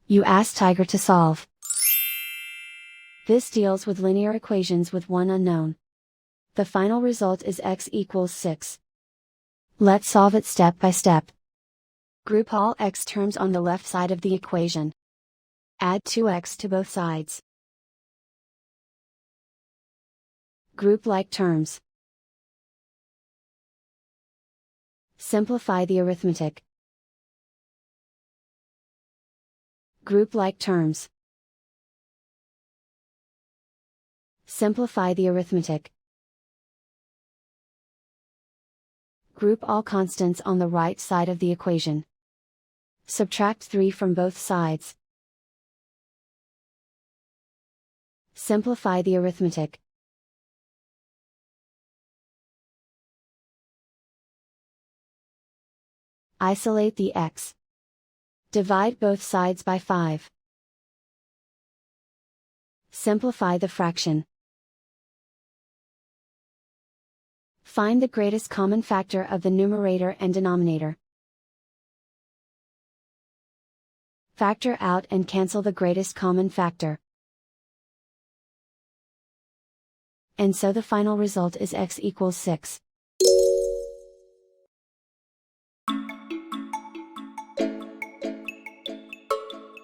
You ask Tiger to solve. This deals with linear equations with one unknown. The final result is x equals 6. Let's solve it step by step. Group all x terms on the left side of the equation. Add 2x to both sides. Group like terms. Simplify the arithmetic. Group like terms. Simplify the arithmetic. Group all constants on the right side of the equation. Subtract 3 from both sides. Simplify the arithmetic. Isolate the x. Divide both sides by 5. Simplify the fraction. Find the greatest common factor of the numerator and denominator. Factor out and cancel the greatest common factor. And so the final result is x equals 6.